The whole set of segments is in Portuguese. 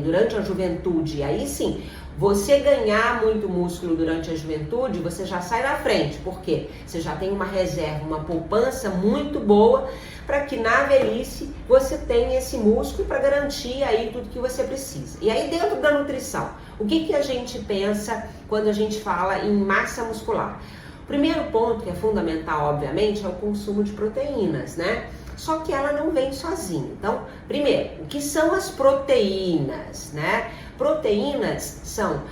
Durante a juventude, aí sim, você ganhar muito músculo durante a juventude, você já sai na frente. Por quê? Você já tem uma reserva, uma poupança muito boa para que na velhice você tenha esse músculo para garantir aí tudo que você precisa. E aí dentro da nutrição, o que a gente pensa quando a gente fala em massa muscular? O primeiro ponto que é fundamental, obviamente, é o consumo de proteínas, né? Só que ela não vem sozinha. Então, primeiro, o que são as proteínas, né? Proteínas são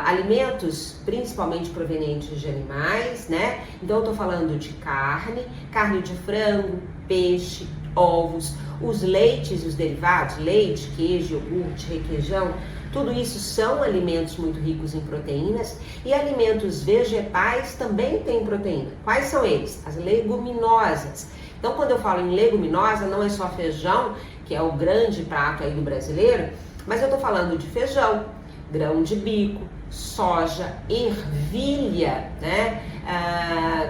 alimentos principalmente provenientes de animais, né? Então, eu tô falando de carne de frango, peixe, ovos, os leites e os derivados, leite, queijo, iogurte, requeijão, tudo isso são alimentos muito ricos em proteínas e alimentos vegetais também têm proteína. Quais são eles? As leguminosas. Então, quando eu falo em leguminosa, não é só feijão, que é o grande prato aí do brasileiro, mas eu tô falando de feijão, grão de bico, soja, ervilha, né?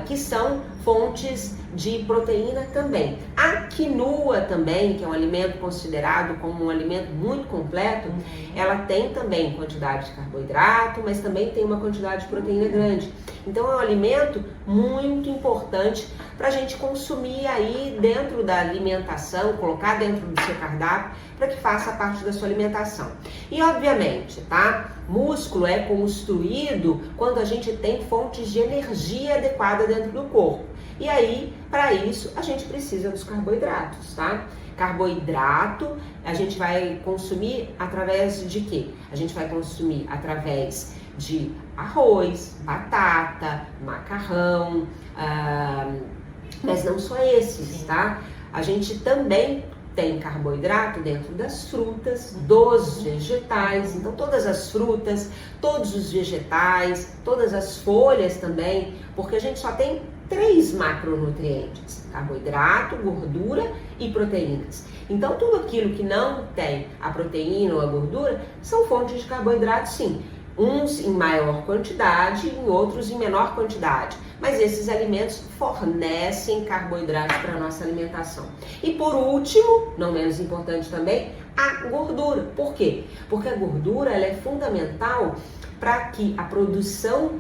Que são fontes de proteína também. A quinoa também, que é um alimento considerado como um alimento muito completo, ela tem também quantidade de carboidrato, mas também tem uma quantidade de proteína grande. Então é um alimento muito importante para a gente consumir aí dentro da alimentação, colocar dentro do seu cardápio, para que faça parte da sua alimentação. E obviamente, tá? Músculo é construído quando a gente tem fontes de energia adequada dentro do corpo. E aí, para isso, a gente precisa dos carboidratos, tá? Carboidrato a gente vai consumir através de quê? A gente vai consumir através de arroz, batata, macarrão, mas não só esses, tá? A gente também tem carboidrato dentro das frutas, dos vegetais. Então todas as frutas, todos os vegetais, todas as folhas também, porque a gente só tem 3 macronutrientes: carboidrato, gordura e proteínas. Então tudo aquilo que não tem a proteína ou a gordura são fontes de carboidrato, sim. Uns em maior quantidade, em outros em menor quantidade. Mas esses alimentos fornecem carboidratos para a nossa alimentação. E por último, não menos importante também, a gordura. Por quê? Porque a gordura ela é fundamental para que a produção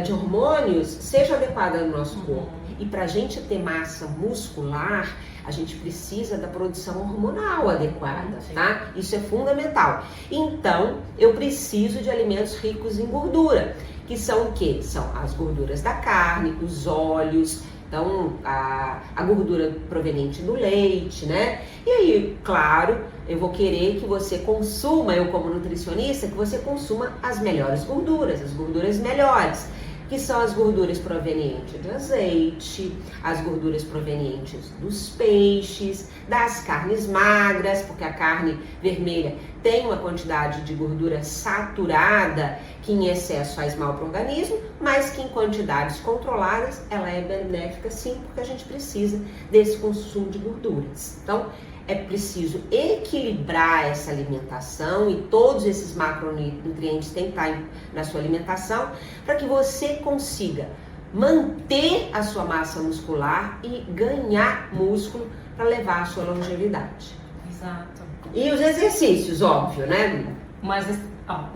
de hormônios seja adequada no nosso corpo. E para a gente ter massa muscular, a gente precisa da produção hormonal adequada, tá? Isso é fundamental. Então, eu preciso de alimentos ricos em gordura, que são o quê? São as gorduras da carne, os óleos, então a gordura proveniente do leite, né? E aí, claro, eu vou querer que você consuma, eu como nutricionista, que você consuma as melhores gorduras, as gorduras melhores, que são as gorduras provenientes do azeite, as gorduras provenientes dos peixes, das carnes magras, porque a carne vermelha tem uma quantidade de gordura saturada que em excesso faz mal para o organismo, mas que em quantidades controladas ela é benéfica sim, porque a gente precisa desse consumo de gorduras. Então, é preciso equilibrar essa alimentação e todos esses macronutrientes têm que estar na sua alimentação para que você consiga manter a sua massa muscular e ganhar músculo para levar a sua longevidade. Exato. E os exercícios, óbvio, né? Mas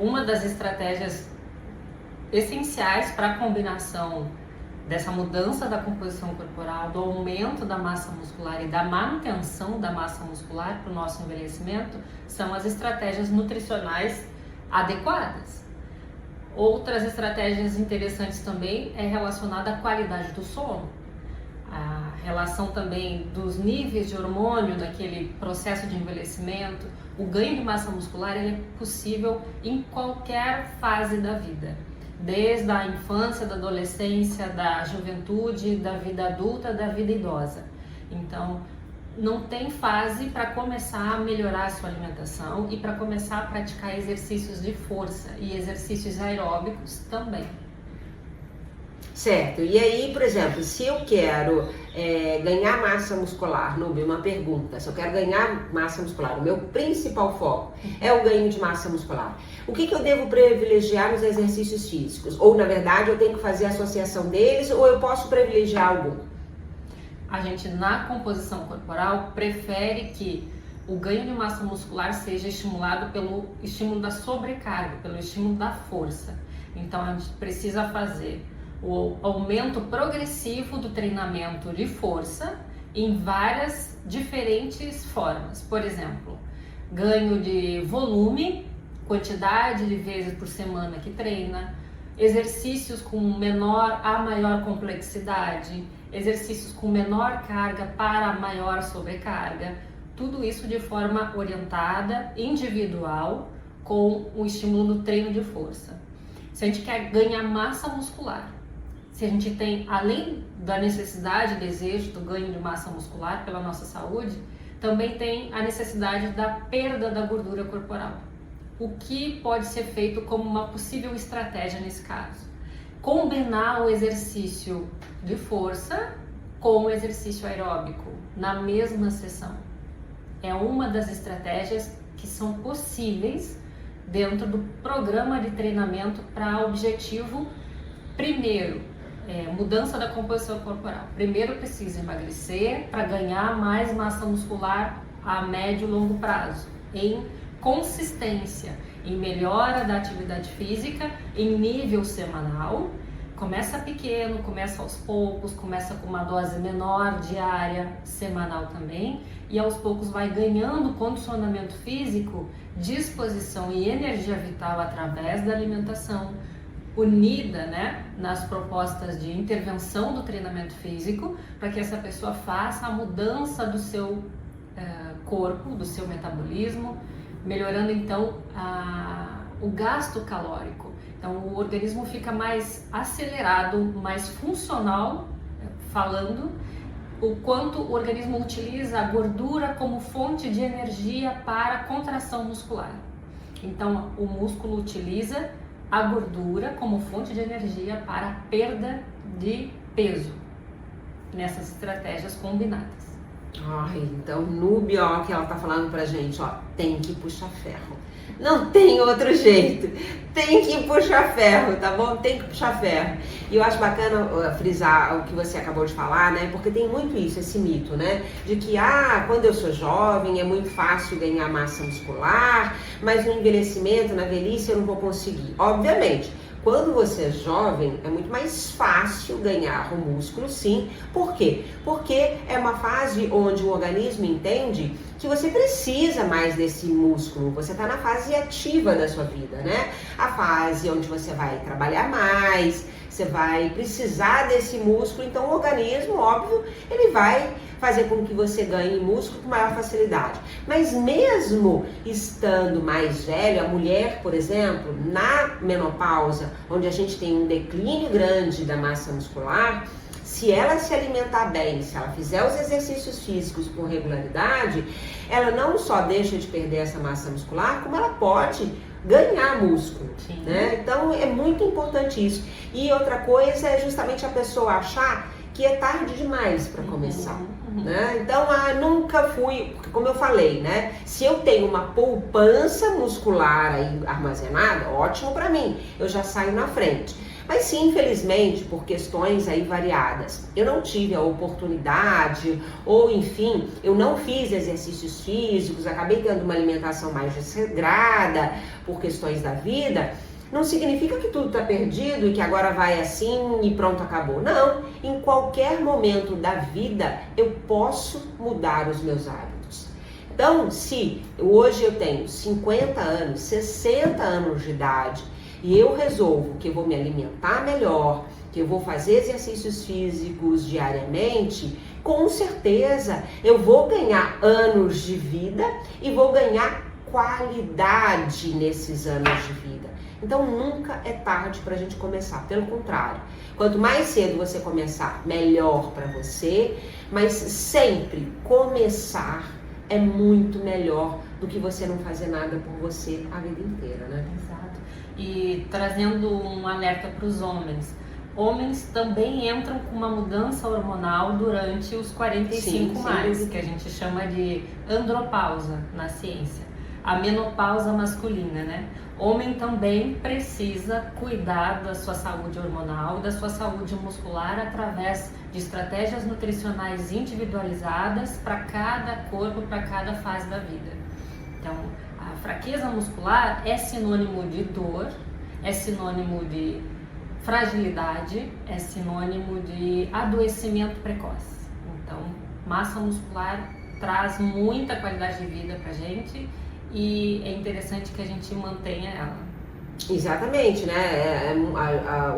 uma das estratégias essenciais para a combinação dessa mudança da composição corporal, do aumento da massa muscular e da manutenção da massa muscular para o nosso envelhecimento, são as estratégias nutricionais adequadas. Outras estratégias interessantes também é relacionada à qualidade do sono, a relação também dos níveis de hormônio naquele processo de envelhecimento. O ganho de massa muscular ele é possível em qualquer fase da vida, desde a infância, da adolescência, da juventude, da vida adulta, da vida idosa. Então, não tem fase para começar a melhorar a sua alimentação e para começar a praticar exercícios de força e exercícios aeróbicos também. Certo, e aí, por exemplo, se eu quero ganhar massa muscular, Núbia, uma pergunta, se eu quero ganhar massa muscular, o meu principal foco é o ganho de massa muscular, o que eu devo privilegiar nos exercícios físicos? Ou, na verdade, eu tenho que fazer a associação deles ou eu posso privilegiar algum? A gente, na composição corporal, prefere que o ganho de massa muscular seja estimulado pelo estímulo da sobrecarga, pelo estímulo da força. Então a gente precisa fazer o aumento progressivo do treinamento de força em várias diferentes formas. Por exemplo, ganho de volume, quantidade de vezes por semana que treina, exercícios com menor a maior complexidade, exercícios com menor carga para maior sobrecarga, tudo isso de forma orientada, individual, com o estímulo do treino de força. Se a gente quer ganhar massa muscular, se a gente tem, além da necessidade e desejo do ganho de massa muscular pela nossa saúde, também tem a necessidade da perda da gordura corporal. O que pode ser feito como uma possível estratégia nesse caso? Combinar o exercício de força com o exercício aeróbico na mesma sessão. É uma das estratégias que são possíveis dentro do programa de treinamento para objetivo, primeiro, mudança da composição corporal. Primeiro precisa emagrecer para ganhar mais massa muscular a médio e longo prazo, em consistência, em melhora da atividade física, em nível semanal. Começa pequeno, começa aos poucos, começa com uma dose menor diária, semanal também, e aos poucos vai ganhando condicionamento físico, disposição e energia vital através da alimentação, unida, né, nas propostas de intervenção do treinamento físico, para que essa pessoa faça a mudança do seu corpo, do seu metabolismo, melhorando então o gasto calórico. Então o organismo fica mais acelerado, mais funcional, falando o quanto o organismo utiliza a gordura como fonte de energia para a contração muscular. Então o músculo utiliza a gordura como fonte de energia para a perda de peso nessas estratégias combinadas. Então no BO que ela tá falando pra gente, tem que puxar ferro. Não tem outro jeito. Tem que puxar ferro, tá bom? Tem que puxar ferro. E eu acho bacana frisar o que você acabou de falar, né? Porque tem muito isso, esse mito, né? De que, quando eu sou jovem é muito fácil ganhar massa muscular, mas no envelhecimento, na velhice, eu não vou conseguir. Obviamente, quando você é jovem, é muito mais fácil ganhar o músculo, sim. Por quê? Porque é uma fase onde o organismo entende que você precisa mais desse músculo. Você está na fase ativa da sua vida, né? A fase onde você vai trabalhar mais, você vai precisar desse músculo. Então, o organismo, óbvio, ele vai fazer com que você ganhe músculo com maior facilidade. Mas mesmo estando mais velho, a mulher, por exemplo, na menopausa, onde a gente tem um declínio grande da massa muscular, se ela se alimentar bem, se ela fizer os exercícios físicos com regularidade, ela não só deixa de perder essa massa muscular, como ela pode ganhar músculo, né? Então é muito importante isso. E outra coisa é justamente a pessoa achar que é tarde demais para começar, né? Então, nunca fui, porque como eu falei, né? Se eu tenho uma poupança muscular aí armazenada, ótimo para mim, eu já saio na frente. Mas sim, infelizmente, por questões aí variadas, eu não tive a oportunidade, ou enfim, eu não fiz exercícios físicos, acabei tendo uma alimentação mais desregrada por questões da vida. Não significa que tudo está perdido e que agora vai assim e pronto, acabou. Não, em qualquer momento da vida eu posso mudar os meus hábitos. Então, se hoje eu tenho 50 anos, 60 anos de idade e eu resolvo que eu vou me alimentar melhor, que eu vou fazer exercícios físicos diariamente, com certeza eu vou ganhar anos de vida e vou ganhar qualidade nesses anos de vida. Então nunca é tarde para a gente começar, pelo contrário. Quanto mais cedo você começar, melhor para você, mas sempre começar é muito melhor do que você não fazer nada por você a vida inteira, né? Exato. E trazendo um alerta para os homens. Homens também entram com uma mudança hormonal durante os 45 mais, que a gente chama de andropausa na ciência. a menopausa masculina, né? Homem também precisa cuidar da sua saúde hormonal, da sua saúde muscular através de estratégias nutricionais individualizadas para cada corpo, para cada fase da vida. Então, a fraqueza muscular é sinônimo de dor, é sinônimo de fragilidade, é sinônimo de adoecimento precoce. Então, massa muscular traz muita qualidade de vida pra gente e é interessante que a gente mantenha ela. Exatamente, né?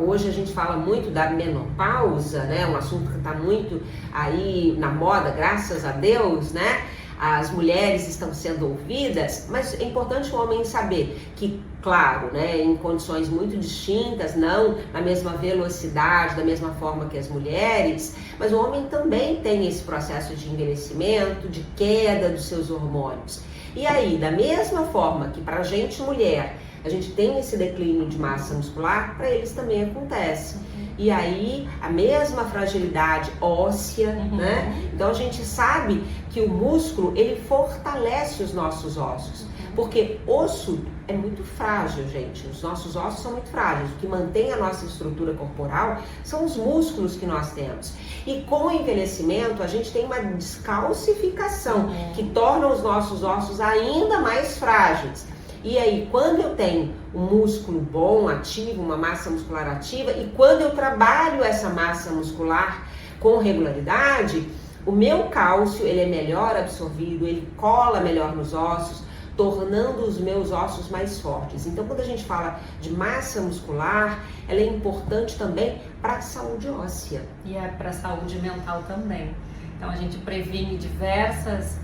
Hoje a gente fala muito da menopausa, né? Um assunto que está muito aí na moda, graças a Deus, né? As mulheres estão sendo ouvidas, mas é importante o homem saber que, claro, né, em condições muito distintas, não na mesma velocidade, da mesma forma que as mulheres, mas o homem também tem esse processo de envelhecimento, de queda dos seus hormônios. E aí, da mesma forma que para a gente mulher, a gente tem esse declínio de massa muscular, para eles também acontece. E aí, a mesma fragilidade óssea, né? Então, a gente sabe que o músculo, ele fortalece os nossos ossos. Porque osso é muito frágil, gente. Os nossos ossos são muito frágeis. O que mantém a nossa estrutura corporal são os músculos que nós temos. E com o envelhecimento, a gente tem uma descalcificação que torna os nossos ossos ainda mais frágeis. E aí, quando eu tenho um músculo bom, ativo, uma massa muscular ativa, e quando eu trabalho essa massa muscular com regularidade, o meu cálcio, ele é melhor absorvido, ele cola melhor nos ossos, tornando os meus ossos mais fortes. Então, quando a gente fala de massa muscular, ela é importante também para a saúde óssea. E é para a saúde mental também. Então, a gente previne diversas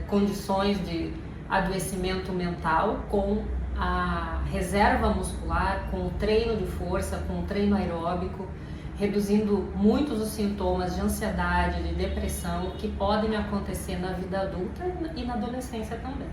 condições de adoecimento mental com a reserva muscular, com o treino de força, com o treino aeróbico, reduzindo muitos os sintomas de ansiedade, de depressão que podem acontecer na vida adulta e na adolescência também.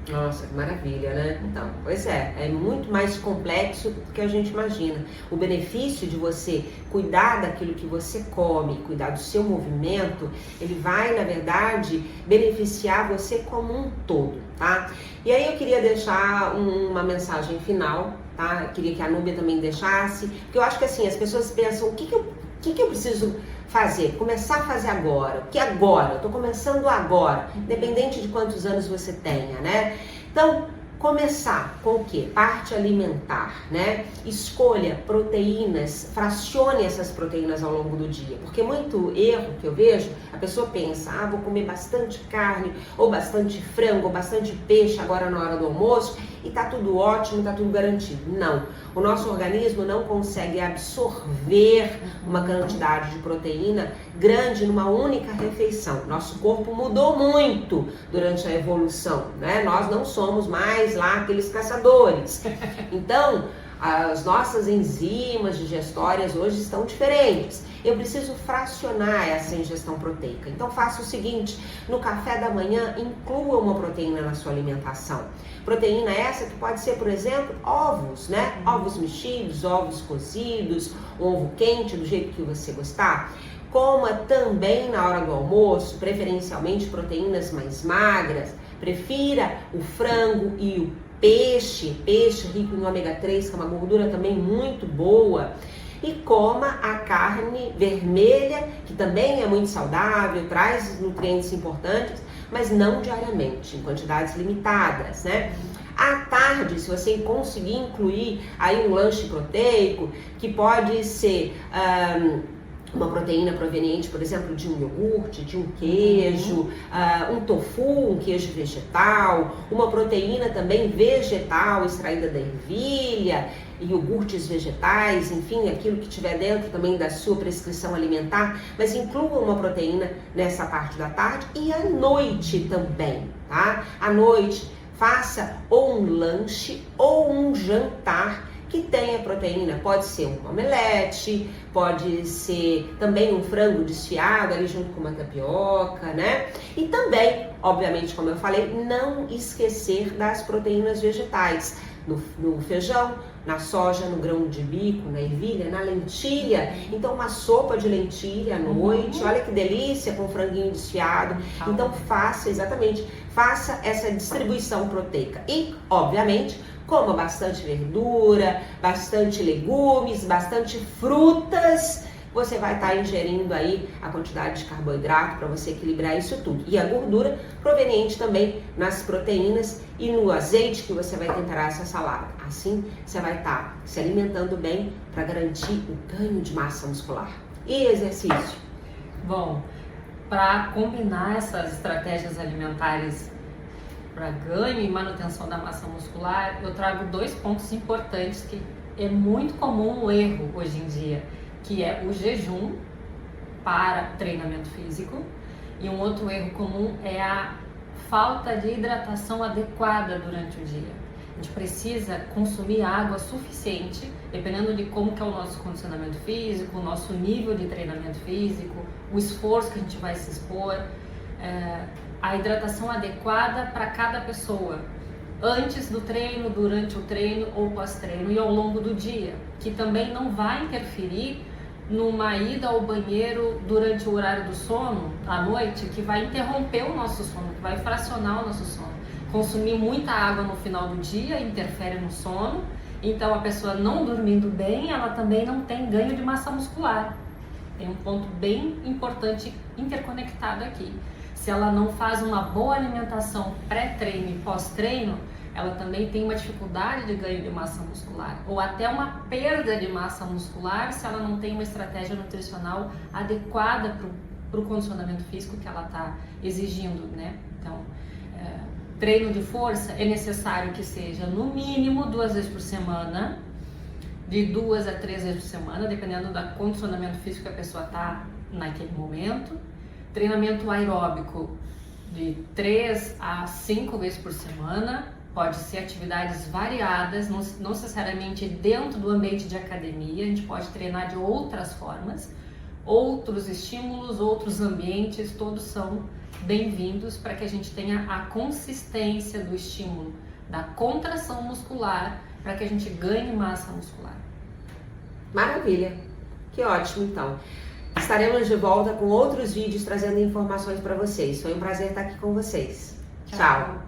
Nossa, que maravilha, né? Então, pois é muito mais complexo do que a gente imagina. O benefício de você cuidar daquilo que você come, cuidar do seu movimento, ele vai, na verdade, beneficiar você como um todo, tá? E aí eu queria deixar uma mensagem final, tá? Eu queria que a Núbia também deixasse, porque eu acho que assim, as pessoas pensam, o que eu preciso fazer? Começar a fazer agora. O que agora? Eu tô começando agora, independente de quantos anos você tenha, né? Então, começar com o quê? Parte alimentar, né? Escolha proteínas, fracione essas proteínas ao longo do dia, porque muito erro que eu vejo, a pessoa pensa, vou comer bastante carne, ou bastante frango, ou bastante peixe agora na hora do almoço, e tá tudo ótimo, tá tudo garantido. Não, o nosso organismo não consegue absorver uma quantidade de proteína grande numa única refeição. Nosso corpo mudou muito durante a evolução, né? Nós não somos mais lá aqueles caçadores. Então, as nossas enzimas digestórias hoje estão diferentes. Eu preciso fracionar essa ingestão proteica. Então faça o seguinte, no café da manhã inclua uma proteína na sua alimentação. Proteína essa que pode ser, por exemplo, ovos, né? Ovos mexidos, ovos cozidos, um ovo quente, do jeito que você gostar. Coma também na hora do almoço, preferencialmente proteínas mais magras. Prefira o frango e o peixe rico em ômega 3, que é uma gordura também muito boa. E coma a carne vermelha, que também é muito saudável, traz nutrientes importantes, mas não diariamente, em quantidades limitadas, né? À tarde, se você conseguir incluir aí um lanche proteico, que pode ser uma proteína proveniente, por exemplo, de um iogurte, de um queijo, um tofu, um queijo vegetal, uma proteína também vegetal extraída da ervilha, iogurtes vegetais, enfim, aquilo que tiver dentro também da sua prescrição alimentar, mas inclua uma proteína nessa parte da tarde e à noite também, tá? À noite, faça ou um lanche ou um jantar que tenha proteína, pode ser um omelete, pode ser também um frango desfiado ali junto com uma tapioca, né? E também, obviamente, como eu falei, não esquecer das proteínas vegetais. no feijão, na soja, no grão de bico, na ervilha, na lentilha. Então uma sopa de lentilha à noite, olha que delícia, com franguinho desfiado. Então faça essa distribuição proteica. E, obviamente, coma bastante verdura, bastante legumes, bastante frutas. Você vai estar ingerindo aí a quantidade de carboidrato para você equilibrar isso tudo. E a gordura proveniente também nas proteínas e no azeite que você vai temperar essa salada. Assim, você vai estar se alimentando bem para garantir o ganho de massa muscular. E exercício? Bom, para combinar essas estratégias alimentares para ganho e manutenção da massa muscular, eu trago 2 pontos importantes que é muito comum o erro hoje em dia, que é o jejum para treinamento físico, e um outro erro comum é a falta de hidratação adequada durante o dia. A gente precisa consumir água suficiente, dependendo de como que é o nosso condicionamento físico, o nosso nível de treinamento físico, o esforço que a gente vai se expor, a hidratação adequada para cada pessoa, antes do treino, durante o treino ou pós-treino e ao longo do dia, que também não vai interferir numa ida ao banheiro durante o horário do sono, à noite, que vai interromper o nosso sono, que vai fracionar o nosso sono. Consumir muita água no final do dia interfere no sono, então a pessoa não dormindo bem, ela também não tem ganho de massa muscular. Tem um ponto bem importante interconectado aqui. Se ela não faz uma boa alimentação pré-treino e pós-treino, ela também tem uma dificuldade de ganho de massa muscular, ou até uma perda de massa muscular se ela não tem uma estratégia nutricional adequada para o condicionamento físico que ela está exigindo, né? Então, treino de força é necessário que seja no mínimo 2 vezes por semana, de 2 a 3 vezes por semana, dependendo do condicionamento físico que a pessoa está naquele momento. Treinamento aeróbico de 3 a 5 vezes por semana. Pode ser atividades variadas, não necessariamente dentro do ambiente de academia, a gente pode treinar de outras formas, outros estímulos, outros ambientes, todos são bem-vindos para que a gente tenha a consistência do estímulo, da contração muscular, para que a gente ganhe massa muscular. Maravilha, que ótimo então. Estaremos de volta com outros vídeos trazendo informações para vocês. Foi um prazer estar aqui com vocês. Tchau.